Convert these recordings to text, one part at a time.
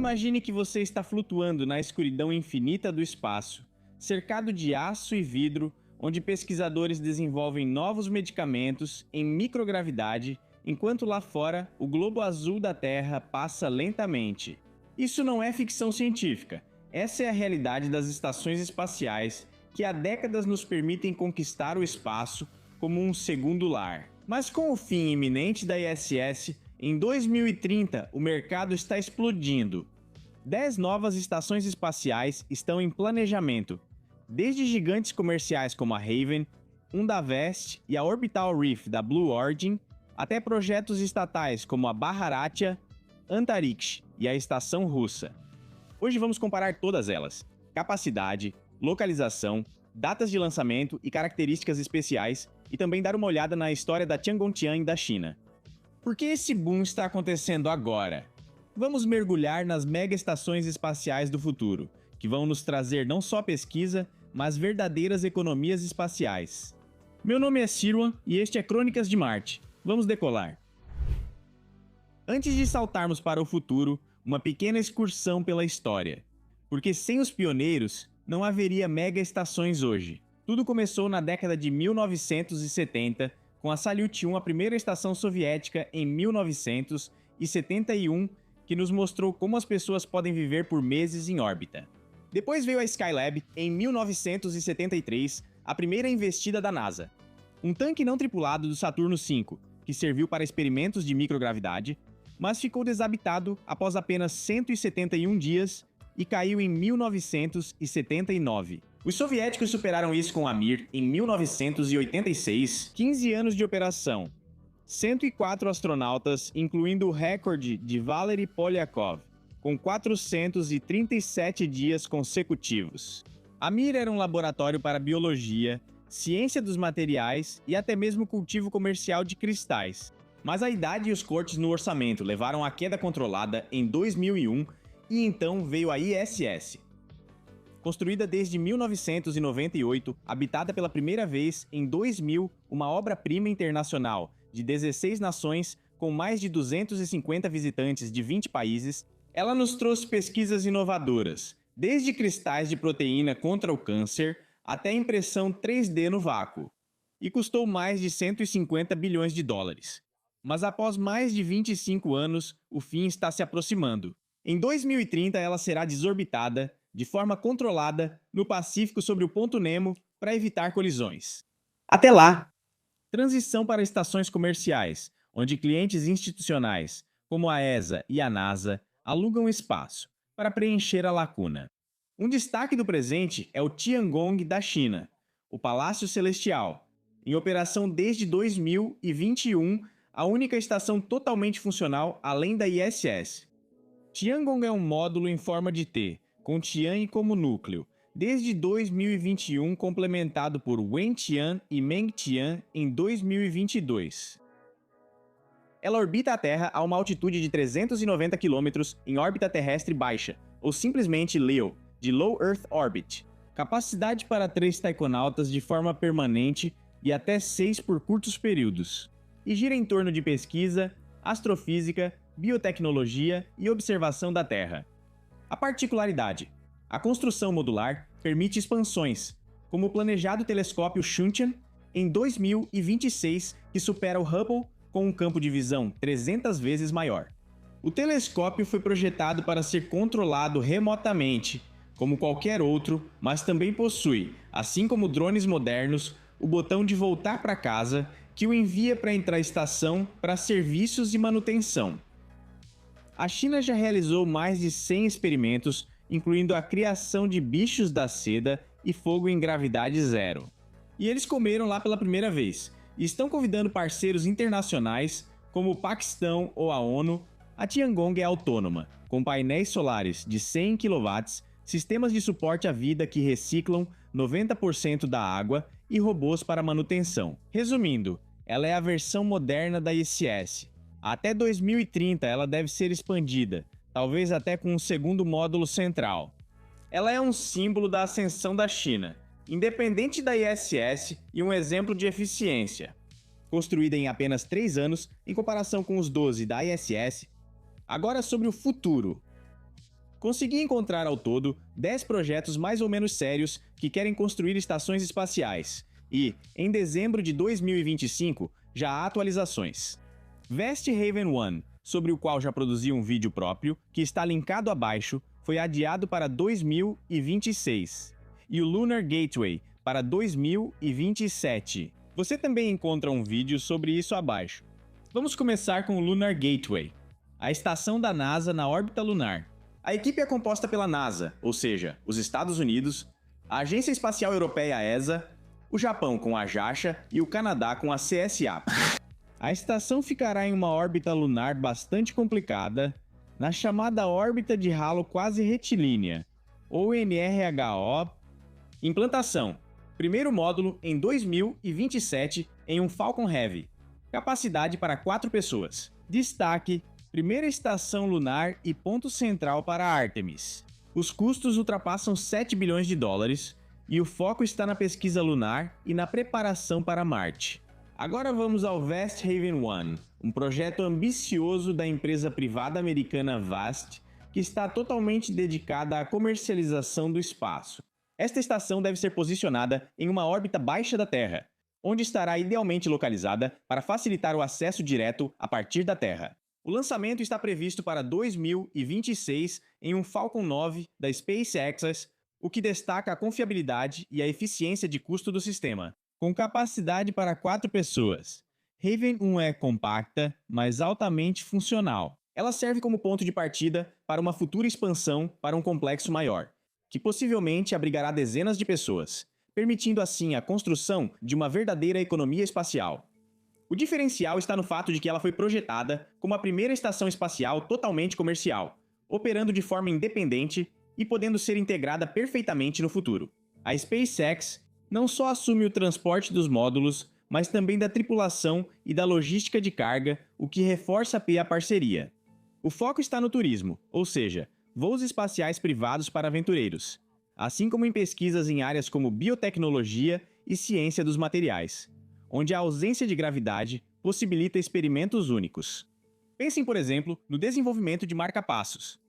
Imagine que você está flutuando na escuridão infinita do espaço, cercado de aço e vidro, onde pesquisadores desenvolvem novos medicamentos em microgravidade, enquanto lá fora o globo azul da Terra passa lentamente. Isso não é ficção científica. Essa é a realidade das estações espaciais que há décadas nos permitem conquistar o espaço como um segundo lar. Mas com o fim iminente da ISS, em 2030 o mercado está explodindo. 10 novas estações espaciais estão em planejamento, desde gigantes comerciais como a Raven, Undavest e a Orbital Reef da Blue Origin, até projetos estatais como a Bharatya, Antariksh e a Estação Russa. Hoje vamos comparar todas elas: capacidade, localização, datas de lançamento e características especiais, e também dar uma olhada na história da Tiangongtian da China. Por que esse boom está acontecendo agora? Vamos mergulhar nas mega estações espaciais do futuro, que vão nos trazer não só pesquisa, mas verdadeiras economias espaciais. Meu nome é Sirwan e este é Crônicas de Marte. Vamos decolar! Antes de saltarmos para o futuro, uma pequena excursão pela história. Porque sem os pioneiros, não haveria mega estações hoje. Tudo começou na década de 1970, com a Salyut 1, a primeira estação soviética, em 1971, que nos mostrou como as pessoas podem viver por meses em órbita. Depois veio a Skylab, em 1973, a primeira investida da NASA. Um tanque não tripulado do Saturno V, que serviu para experimentos de microgravidade, mas ficou desabitado após apenas 171 dias e caiu em 1979. Os soviéticos superaram isso com a Mir em 1986, 15 anos de operação. 104 astronautas, incluindo o recorde de Valery Polyakov, com 437 dias consecutivos. A Mir era um laboratório para biologia, ciência dos materiais e até mesmo cultivo comercial de cristais. Mas a idade e os cortes no orçamento levaram à queda controlada em 2001 e então veio a ISS. Construída desde 1998, habitada pela primeira vez em 2000, uma obra-prima internacional de 16 nações, com mais de 250 visitantes de 20 países, ela nos trouxe pesquisas inovadoras, desde cristais de proteína contra o câncer até impressão 3D no vácuo, e custou mais de 150 bilhões de dólares. Mas após mais de 25 anos, o fim está se aproximando. Em 2030, ela será desorbitada, de forma controlada, no Pacífico sobre o Ponto Nemo para evitar colisões. Até lá! Transição para estações comerciais, onde clientes institucionais, como a ESA e a NASA, alugam espaço para preencher a lacuna. Um destaque do presente é o Tiangong da China, o Palácio Celestial, em operação desde 2021, a única estação totalmente funcional além da ISS. Tiangong é um módulo em forma de T, com Tian como núcleo, desde 2021 complementado por Wentian e Mengtian em 2022. Ela orbita a Terra a uma altitude de 390 km em órbita terrestre baixa, ou simplesmente LEO, de Low Earth Orbit. Capacidade para 3 taikonautas de forma permanente e até 6 por curtos períodos. E gira em torno de pesquisa, astrofísica, biotecnologia e observação da Terra. A particularidade: a construção modular permite expansões, como o planejado telescópio Xuntian em 2026, que supera o Hubble com um campo de visão 300 vezes maior. O telescópio foi projetado para ser controlado remotamente, como qualquer outro, mas também possui, assim como drones modernos, o botão de voltar para casa, que o envia para entrar à estação para serviços e manutenção. A China já realizou mais de 100 experimentos, incluindo a criação de bichos da seda e fogo em gravidade zero. E eles comeram lá pela primeira vez, e estão convidando parceiros internacionais, como o Paquistão ou a ONU. A Tiangong é autônoma, com painéis solares de 100 kW, sistemas de suporte à vida que reciclam 90% da água e robôs para manutenção. Resumindo, ela é a versão moderna da ISS. Até 2030 ela deve ser expandida, talvez até com um segundo módulo central. Ela é um símbolo da ascensão da China, independente da ISS e um exemplo de eficiência. Construída em apenas 3 anos, em comparação com os 12 da ISS. Agora sobre o futuro. Consegui encontrar ao todo 10 projetos mais ou menos sérios que querem construir estações espaciais, e, em dezembro de 2025, já há atualizações. Vast Haven 1, sobre o qual já produzi um vídeo próprio, que está linkado abaixo, foi adiado para 2026, e o Lunar Gateway para 2027. Você também encontra um vídeo sobre isso abaixo. Vamos começar com o Lunar Gateway, a estação da NASA na órbita lunar. A equipe é composta pela NASA, ou seja, os Estados Unidos, a Agência Espacial Europeia ESA, o Japão com a JAXA e o Canadá com a CSA. A estação ficará em uma órbita lunar bastante complicada, na chamada órbita de halo quase retilínea, ou NRHO. Implantação: primeiro módulo em 2027 em um Falcon Heavy. Capacidade para 4 pessoas. Destaque: primeira estação lunar e ponto central para Artemis. Os custos ultrapassam 7 bilhões de dólares e o foco está na pesquisa lunar e na preparação para Marte. Agora vamos ao Vast Haven 1, um projeto ambicioso da empresa privada americana Vast, que está totalmente dedicada à comercialização do espaço. Esta estação deve ser posicionada em uma órbita baixa da Terra, onde estará idealmente localizada para facilitar o acesso direto a partir da Terra. O lançamento está previsto para 2026 em um Falcon 9 da SpaceX, o que destaca a confiabilidade e a eficiência de custo do sistema. Com capacidade para 4 pessoas, Haven 1 é compacta, mas altamente funcional. Ela serve como ponto de partida para uma futura expansão para um complexo maior, que possivelmente abrigará dezenas de pessoas, permitindo assim a construção de uma verdadeira economia espacial. O diferencial está no fato de que ela foi projetada como a primeira estação espacial totalmente comercial, operando de forma independente e podendo ser integrada perfeitamente no futuro. A SpaceX não só assume o transporte dos módulos, mas também da tripulação e da logística de carga, o que reforça a parceria. O foco está no turismo, ou seja, voos espaciais privados para aventureiros, assim como em pesquisas em áreas como biotecnologia e ciência dos materiais, onde a ausência de gravidade possibilita experimentos únicos. Pensem, por exemplo, no desenvolvimento de marca-passos.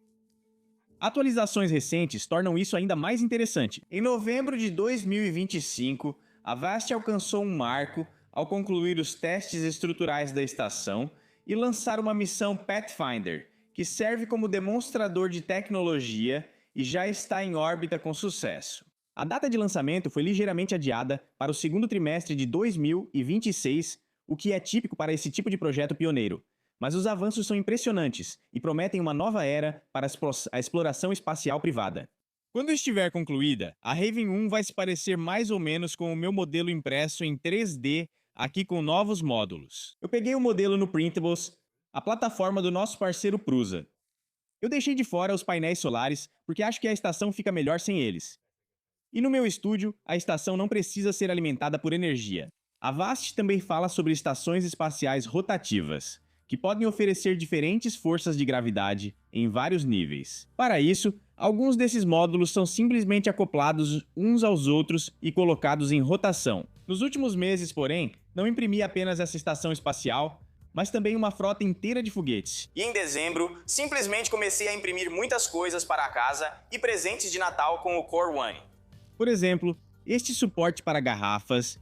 Atualizações recentes tornam isso ainda mais interessante. Em novembro de 2025, a Vast alcançou um marco ao concluir os testes estruturais da estação e lançar uma missão Pathfinder, que serve como demonstrador de tecnologia e já está em órbita com sucesso. A data de lançamento foi ligeiramente adiada para o segundo trimestre de 2026, o que é típico para esse tipo de projeto pioneiro. Mas os avanços são impressionantes e prometem uma nova era para a exploração espacial privada. Quando estiver concluída, a Haven 1 vai se parecer mais ou menos com o meu modelo impresso em 3D, aqui com novos módulos. Eu peguei o modelo no Printables, a plataforma do nosso parceiro Prusa. Eu deixei de fora os painéis solares porque acho que a estação fica melhor sem eles. E no meu estúdio, a estação não precisa ser alimentada por energia. A Vast também fala sobre estações espaciais rotativas, que podem oferecer diferentes forças de gravidade em vários níveis. Para isso, alguns desses módulos são simplesmente acoplados uns aos outros e colocados em rotação. Nos últimos meses, porém, não imprimi apenas essa estação espacial, mas também uma frota inteira de foguetes. E em dezembro, simplesmente comecei a imprimir muitas coisas para a casa e presentes de Natal com o Core One. Por exemplo, este suporte para garrafas,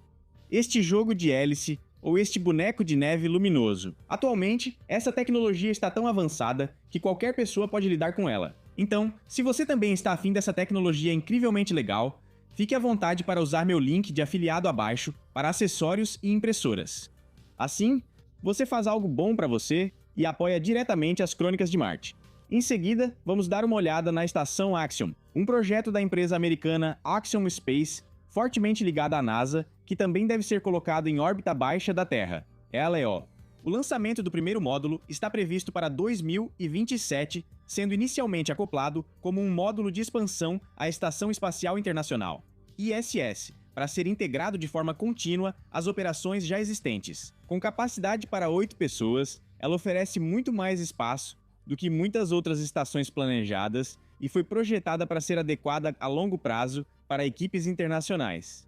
este jogo de hélice ou este boneco de neve luminoso. Atualmente, essa tecnologia está tão avançada que qualquer pessoa pode lidar com ela. Então, se você também está afim dessa tecnologia incrivelmente legal, fique à vontade para usar meu link de afiliado abaixo para acessórios e impressoras. Assim, você faz algo bom para você e apoia diretamente as Crônicas de Marte. Em seguida, vamos dar uma olhada na Estação Axiom, um projeto da empresa americana Axiom Space, fortemente ligada à NASA, que também deve ser colocado em órbita baixa da Terra. Ela é O. O lançamento do primeiro módulo está previsto para 2027, sendo inicialmente acoplado como um módulo de expansão à Estação Espacial Internacional, ISS, para ser integrado de forma contínua às operações já existentes. Com capacidade para 8 pessoas, ela oferece muito mais espaço do que muitas outras estações planejadas e foi projetada para ser adequada a longo prazo para equipes internacionais.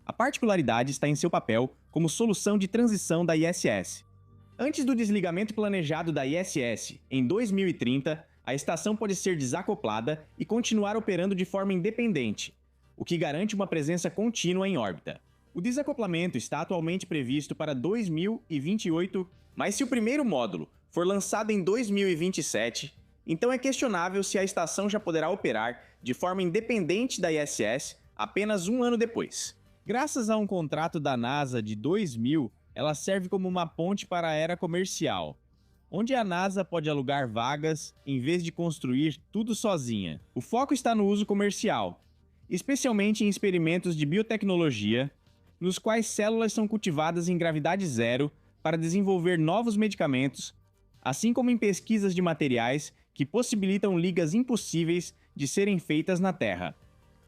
A particularidade está em seu papel como solução de transição da ISS. Antes do desligamento planejado da ISS, em 2030, a estação pode ser desacoplada e continuar operando de forma independente, o que garante uma presença contínua em órbita. O desacoplamento está atualmente previsto para 2028, mas se o primeiro módulo for lançado em 2027, então é questionável se a estação já poderá operar de forma independente da ISS apenas um ano depois. Graças a um contrato da NASA de 2000, ela serve como uma ponte para a era comercial, onde a NASA pode alugar vagas em vez de construir tudo sozinha. O foco está no uso comercial, especialmente em experimentos de biotecnologia, nos quais células são cultivadas em gravidade zero para desenvolver novos medicamentos, assim como em pesquisas de materiais que possibilitam ligas impossíveis de serem feitas na Terra.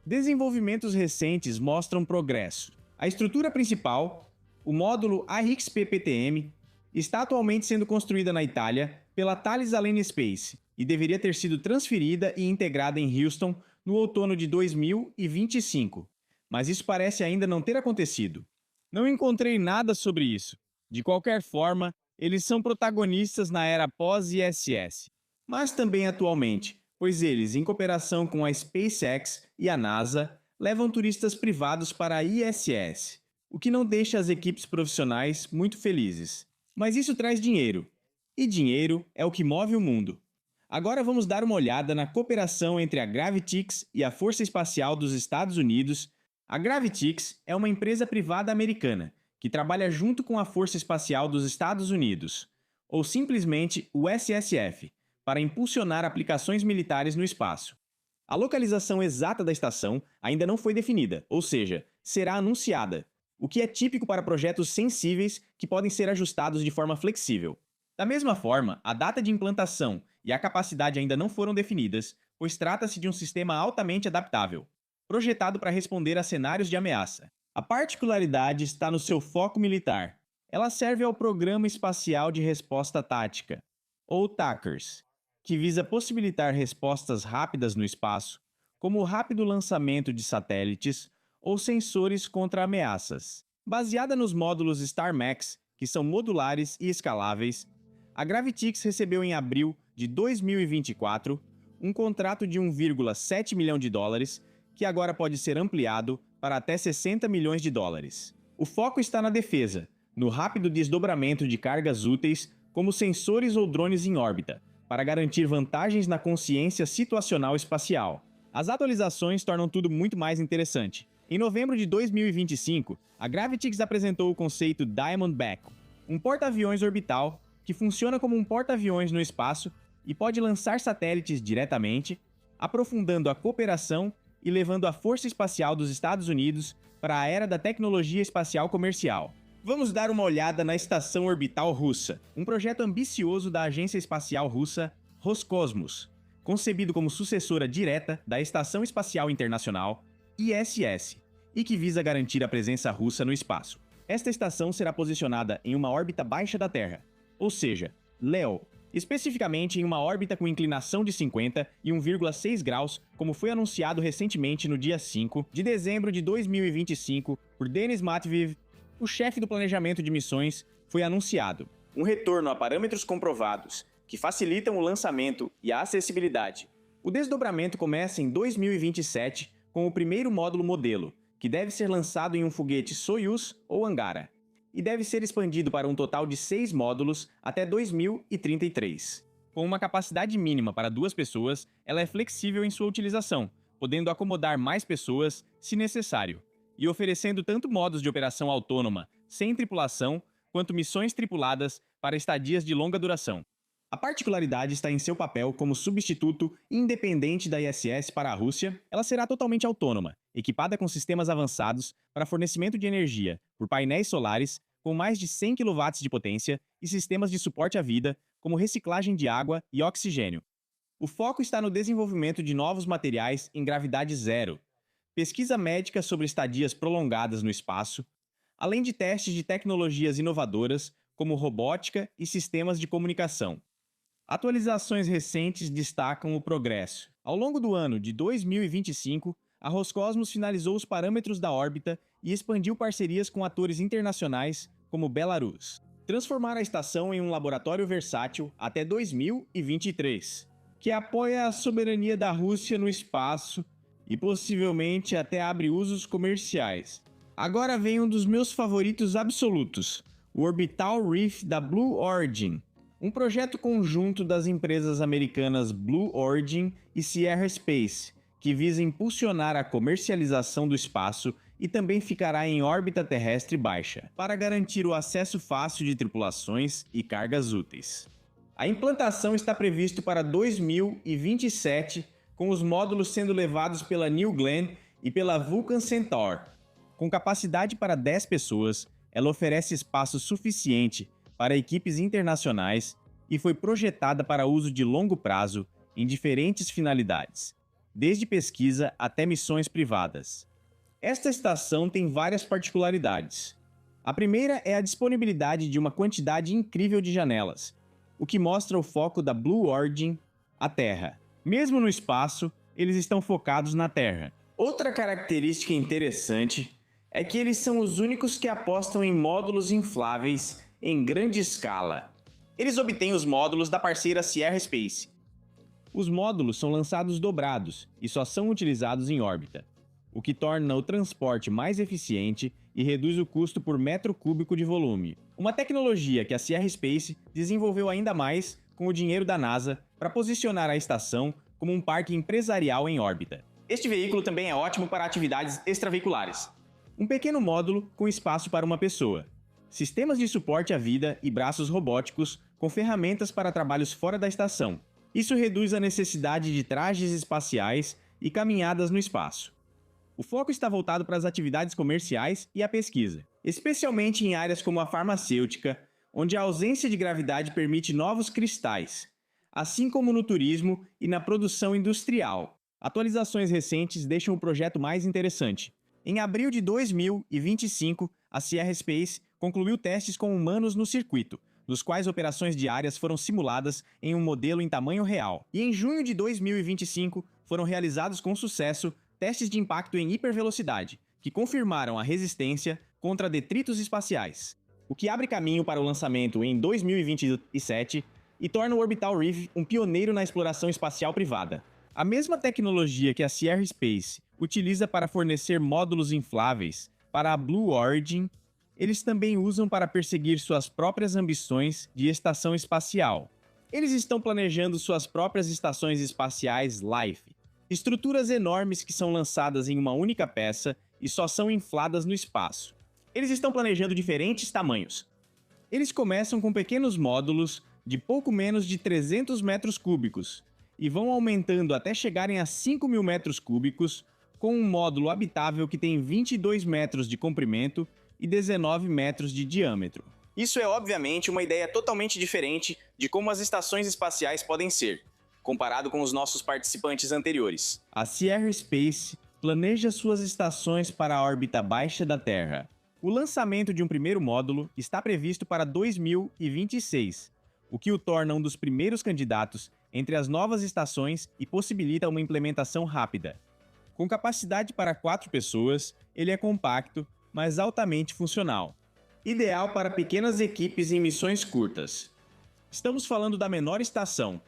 Desenvolvimentos recentes mostram progresso. A estrutura principal, o módulo AXP-PTM, está atualmente sendo construída na Itália pela Thales Alenia Space e deveria ter sido transferida e integrada em Houston no outono de 2025, mas isso parece ainda não ter acontecido. Não encontrei nada sobre isso. De qualquer forma, eles são protagonistas na era pós-ISS, mas também atualmente, pois eles, em cooperação com a SpaceX e a NASA, levam turistas privados para a ISS, o que não deixa as equipes profissionais muito felizes. Mas isso traz dinheiro, e dinheiro é o que move o mundo. Agora vamos dar uma olhada na cooperação entre a Gravitix e a Força Espacial dos Estados Unidos. A Gravitix é uma empresa privada americana que trabalha junto com a Força Espacial dos Estados Unidos, ou simplesmente o SSF, para impulsionar aplicações militares no espaço. A localização exata da estação ainda não foi definida, ou seja, será anunciada, o que é típico para projetos sensíveis que podem ser ajustados de forma flexível. Da mesma forma, a data de implantação e a capacidade ainda não foram definidas, pois trata-se de um sistema altamente adaptável, projetado para responder a cenários de ameaça. A particularidade está no seu foco militar. Ela serve ao Programa Espacial de Resposta Tática, ou TACRS, que visa possibilitar respostas rápidas no espaço, como o rápido lançamento de satélites ou sensores contra ameaças. Baseada nos módulos StarMax, que são modulares e escaláveis, a Gravitix recebeu em abril de 2024 um contrato de 1,7 milhão de dólares, que agora pode ser ampliado para até 60 milhões de dólares. O foco está na defesa, no rápido desdobramento de cargas úteis, como sensores ou drones em órbita, para garantir vantagens na consciência situacional espacial. As atualizações tornam tudo muito mais interessante. Em novembro de 2025, a Gravitix apresentou o conceito Diamondback, um porta-aviões orbital que funciona como um porta-aviões no espaço e pode lançar satélites diretamente, aprofundando a cooperação e levando a Força Espacial dos Estados Unidos para a era da tecnologia espacial comercial. Vamos dar uma olhada na Estação Orbital Russa, um projeto ambicioso da Agência Espacial Russa Roscosmos, concebido como sucessora direta da Estação Espacial Internacional, ISS, e que visa garantir a presença russa no espaço. Esta estação será posicionada em uma órbita baixa da Terra, ou seja, LEO, especificamente em uma órbita com inclinação de 50 e 1,6 graus, como foi anunciado recentemente no dia 5 de dezembro de 2025 por Denis Matveev. O chefe do planejamento de missões foi anunciado. Um retorno a parâmetros comprovados, que facilitam o lançamento e a acessibilidade. O desdobramento começa em 2027 com o primeiro módulo modelo, que deve ser lançado em um foguete Soyuz ou Angara, e deve ser expandido para um total de 6 módulos até 2033. Com uma capacidade mínima para 2 pessoas, ela é flexível em sua utilização, podendo acomodar mais pessoas se necessário, e oferecendo tanto modos de operação autônoma, sem tripulação, quanto missões tripuladas para estadias de longa duração. A particularidade está em seu papel como substituto independente da ISS para a Rússia. Ela será totalmente autônoma, equipada com sistemas avançados para fornecimento de energia por painéis solares com mais de 100 kW de potência e sistemas de suporte à vida, como reciclagem de água e oxigênio. O foco está no desenvolvimento de novos materiais em gravidade zero, pesquisa médica sobre estadias prolongadas no espaço, além de testes de tecnologias inovadoras como robótica e sistemas de comunicação. Atualizações recentes destacam o progresso. Ao longo do ano de 2025, a Roscosmos finalizou os parâmetros da órbita e expandiu parcerias com atores internacionais como Belarus. Transformar a estação em um laboratório versátil até 2023. que apoia a soberania da Rússia no espaço e possivelmente até abre usos comerciais. Agora vem um dos meus favoritos absolutos, o Orbital Reef da Blue Origin, um projeto conjunto das empresas americanas Blue Origin e Sierra Space, que visa impulsionar a comercialização do espaço e também ficará em órbita terrestre baixa, para garantir o acesso fácil de tripulações e cargas úteis. A implantação está previsto para 2027, com os módulos sendo levados pela New Glenn e pela Vulcan Centaur. Com capacidade para 10 pessoas, ela oferece espaço suficiente para equipes internacionais e foi projetada para uso de longo prazo em diferentes finalidades, desde pesquisa até missões privadas. Esta estação tem várias particularidades. A primeira é a disponibilidade de uma quantidade incrível de janelas, o que mostra o foco da Blue Origin à Terra. Mesmo no espaço, eles estão focados na Terra. Outra característica interessante é que eles são os únicos que apostam em módulos infláveis em grande escala. Eles obtêm os módulos da parceira Sierra Space. Os módulos são lançados dobrados e só são utilizados em órbita, o que torna o transporte mais eficiente e reduz o custo por metro cúbico de volume. Uma tecnologia que a Sierra Space desenvolveu ainda mais com o dinheiro da NASA para posicionar a estação como um parque empresarial em órbita. Este veículo também é ótimo para atividades extraveiculares. Um pequeno módulo com espaço para uma pessoa, sistemas de suporte à vida e braços robóticos com ferramentas para trabalhos fora da estação. Isso reduz a necessidade de trajes espaciais e caminhadas no espaço. O foco está voltado para as atividades comerciais e a pesquisa, especialmente em áreas como a farmacêutica, onde a ausência de gravidade permite novos cristais, assim como no turismo e na produção industrial. Atualizações recentes deixam o projeto mais interessante. Em abril de 2025, a Sierra Space concluiu testes com humanos no circuito, nos quais operações diárias foram simuladas em um modelo em tamanho real. E em junho de 2025, foram realizados com sucesso testes de impacto em hipervelocidade, que confirmaram a resistência contra detritos espaciais, o que abre caminho para o lançamento em 2027 e torna o Orbital Reef um pioneiro na exploração espacial privada. A mesma tecnologia que a Sierra Space utiliza para fornecer módulos infláveis para a Blue Origin, eles também usam para perseguir suas próprias ambições de estação espacial. Eles estão planejando suas próprias estações espaciais Life, estruturas enormes que são lançadas em uma única peça e só são infladas no espaço. Eles estão planejando diferentes tamanhos. Eles começam com pequenos módulos de pouco menos de 300 metros cúbicos e vão aumentando até chegarem a 5.000 metros cúbicos, com um módulo habitável que tem 22 metros de comprimento e 19 metros de diâmetro. Isso é obviamente uma ideia totalmente diferente de como as estações espaciais podem ser, comparado com os nossos participantes anteriores. A Sierra Space planeja suas estações para a órbita baixa da Terra. O lançamento de um primeiro módulo está previsto para 2026, o que o torna um dos primeiros candidatos entre as novas estações e possibilita uma implementação rápida. Com capacidade para 4 pessoas, ele é compacto, mas altamente funcional, ideal para pequenas equipes em missões curtas. Estamos falando da menor estação.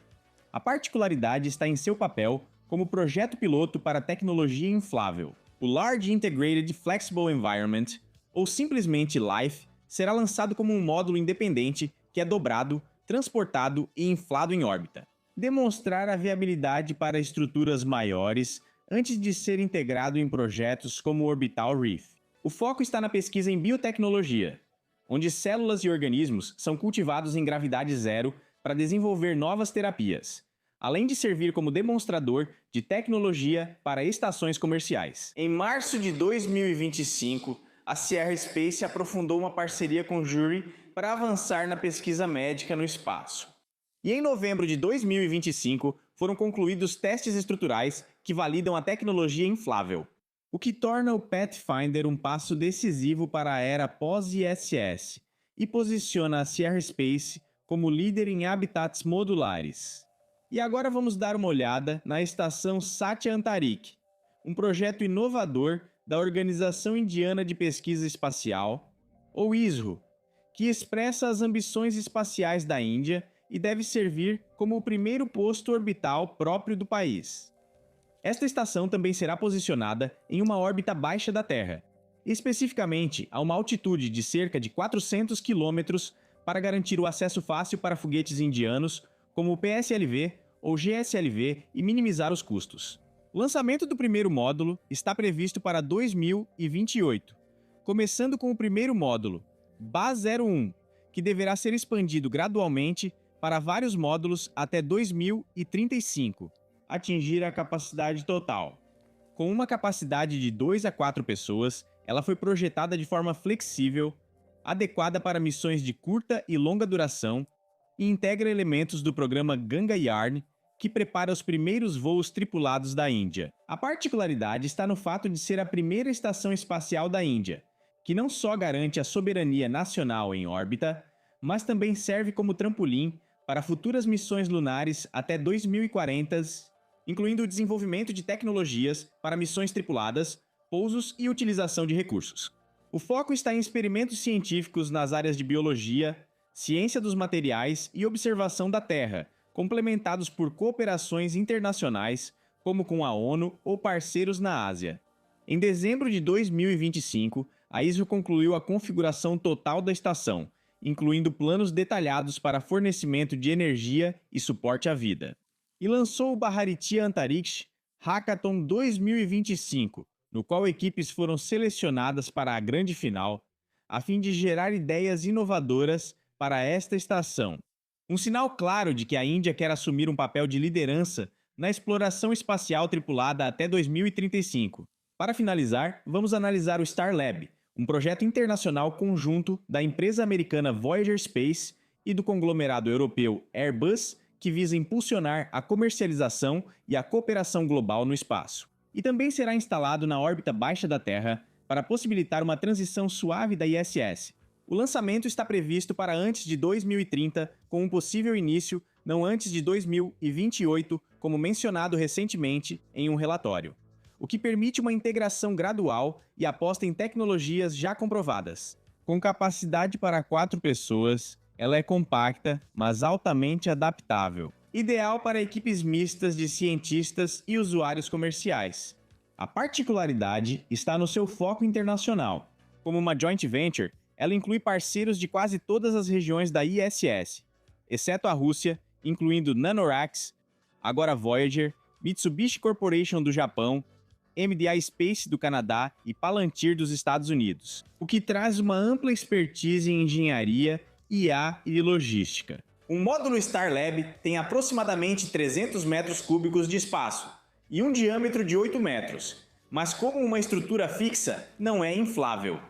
A particularidade está em seu papel como projeto piloto para tecnologia inflável. O Large Integrated Flexible Environment, ou simplesmente LIFE, será lançado como um módulo independente que é dobrado, transportado e inflado em órbita. Demonstrar a viabilidade para estruturas maiores antes de ser integrado em projetos como o Orbital Reef. O foco está na pesquisa em biotecnologia, onde células e organismos são cultivados em gravidade zero para desenvolver novas terapias, além de servir como demonstrador de tecnologia para estações comerciais. Em março de 2025, a Sierra Space aprofundou uma parceria com o Jury para avançar na pesquisa médica no espaço. E em novembro de 2025, foram concluídos testes estruturais que validam a tecnologia inflável, o que torna o Pathfinder um passo decisivo para a era pós-ISS e posiciona a Sierra Space como líder em habitats modulares. E agora vamos dar uma olhada na estação Satya Antarik, um projeto inovador da Organização Indiana de Pesquisa Espacial, ou ISRO, que expressa as ambições espaciais da Índia e deve servir como o primeiro posto orbital próprio do país. Esta estação também será posicionada em uma órbita baixa da Terra, especificamente a uma altitude de cerca de 400 km para garantir o acesso fácil para foguetes indianos como o PSLV ou GSLV e minimizar os custos. O lançamento do primeiro módulo está previsto para 2028, começando com o primeiro módulo, BA-01, que deverá ser expandido gradualmente para vários módulos até 2035, atingir a capacidade total. Com uma capacidade de 2 a 4 pessoas, ela foi projetada de forma flexível, adequada para missões de curta e longa duração e integra elementos do programa Gangayaan, que prepara os primeiros voos tripulados da Índia. A particularidade está no fato de ser a primeira estação espacial da Índia, que não só garante a soberania nacional em órbita, mas também serve como trampolim para futuras missões lunares até 2040, incluindo o desenvolvimento de tecnologias para missões tripuladas, pousos e utilização de recursos. O foco está em experimentos científicos nas áreas de biologia, ciência dos materiais e observação da Terra, complementados por cooperações internacionais, como com a ONU ou parceiros na Ásia. Em dezembro de 2025, a ISRO concluiu a configuração total da estação, incluindo planos detalhados para fornecimento de energia e suporte à vida. E lançou o Bharatiya Antariksh Hackathon 2025, no qual equipes foram selecionadas para a grande final, a fim de gerar ideias inovadoras para esta estação. Um sinal claro de que a Índia quer assumir um papel de liderança na exploração espacial tripulada até 2035. Para finalizar, vamos analisar o Starlab, um projeto internacional conjunto da empresa americana Voyager Space e do conglomerado europeu Airbus, que visa impulsionar a comercialização e a cooperação global no espaço. E também será instalado na órbita baixa da Terra para possibilitar uma transição suave da ISS. O lançamento está previsto para antes de 2030, com um possível início não antes de 2028, como mencionado recentemente em um relatório, o que permite uma integração gradual e aposta em tecnologias já comprovadas. Com capacidade para 4 pessoas, ela é compacta, mas altamente adaptável, ideal para equipes mistas de cientistas e usuários comerciais. A particularidade está no seu foco internacional. Como uma joint venture, ela inclui parceiros de quase todas as regiões da ISS, exceto a Rússia, incluindo NanoRacks, agora Voyager, Mitsubishi Corporation do Japão, MDI Space do Canadá e Palantir dos Estados Unidos, o que traz uma ampla expertise em engenharia, IA e logística. Um módulo Starlab tem aproximadamente 300 metros cúbicos de espaço e um diâmetro de 8 metros, mas como uma estrutura fixa, não é inflável.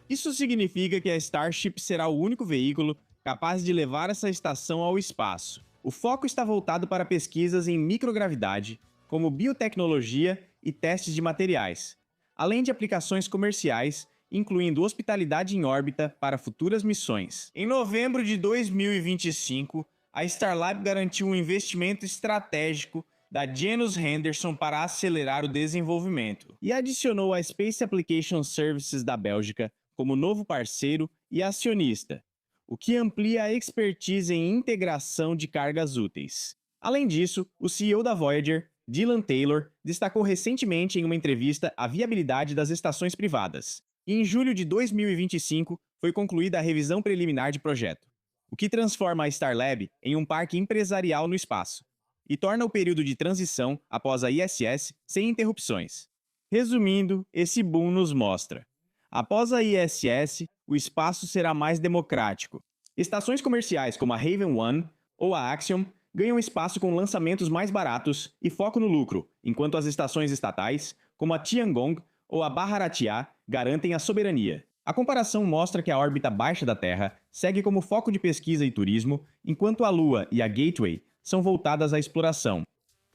Isso significa que a Starship será o único veículo capaz de levar essa estação ao espaço. O foco está voltado para pesquisas em microgravidade, como biotecnologia e testes de materiais, além de aplicações comerciais, incluindo hospitalidade em órbita para futuras missões. Em novembro de 2025, a Starlab garantiu um investimento estratégico da Janus Henderson para acelerar o desenvolvimento e adicionou a Space Application Services da Bélgica como novo parceiro e acionista, o que amplia a expertise em integração de cargas úteis. Além disso, o CEO da Voyager, Dylan Taylor, destacou recentemente em uma entrevista a viabilidade das estações privadas. E em julho de 2025 foi concluída a revisão preliminar de projeto, o que transforma a Starlab em um parque empresarial no espaço e torna o período de transição após a ISS sem interrupções. Resumindo, esse boom nos mostra: após a ISS, o espaço será mais democrático. Estações comerciais como a Haven One ou a Axiom ganham espaço com lançamentos mais baratos e foco no lucro, enquanto as estações estatais, como a Tiangong ou a Bharatiya, garantem a soberania. A comparação mostra que a órbita baixa da Terra segue como foco de pesquisa e turismo, enquanto a Lua e a Gateway são voltadas à exploração.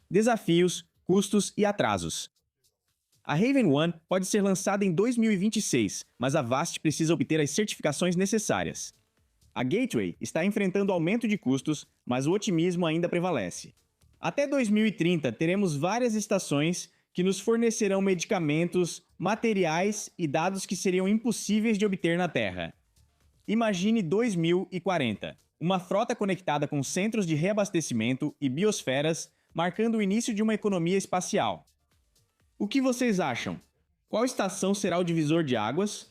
Desafios, custos e atrasos. A Haven One pode ser lançada em 2026, mas a VAST precisa obter as certificações necessárias. A Gateway está enfrentando aumento de custos, mas o otimismo ainda prevalece. Até 2030, teremos várias estações que nos fornecerão medicamentos, materiais e dados que seriam impossíveis de obter na Terra. Imagine 2040, uma frota conectada com centros de reabastecimento e biosferas, marcando o início de uma economia espacial. O que vocês acham? Qual estação será o divisor de águas?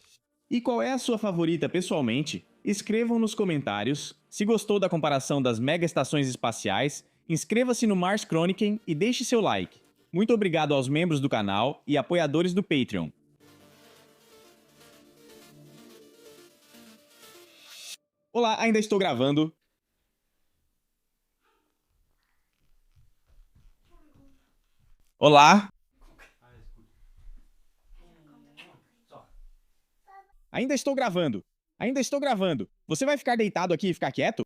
E qual é a sua favorita pessoalmente? Escrevam nos comentários. Se gostou da comparação das mega estações espaciais, inscreva-se no Mars Chronicle e deixe seu like. Muito obrigado aos membros do canal e apoiadores do Patreon. Olá, ainda estou gravando. Olá. Ainda estou gravando. Ainda estou gravando. Você vai ficar deitado aqui e ficar quieto?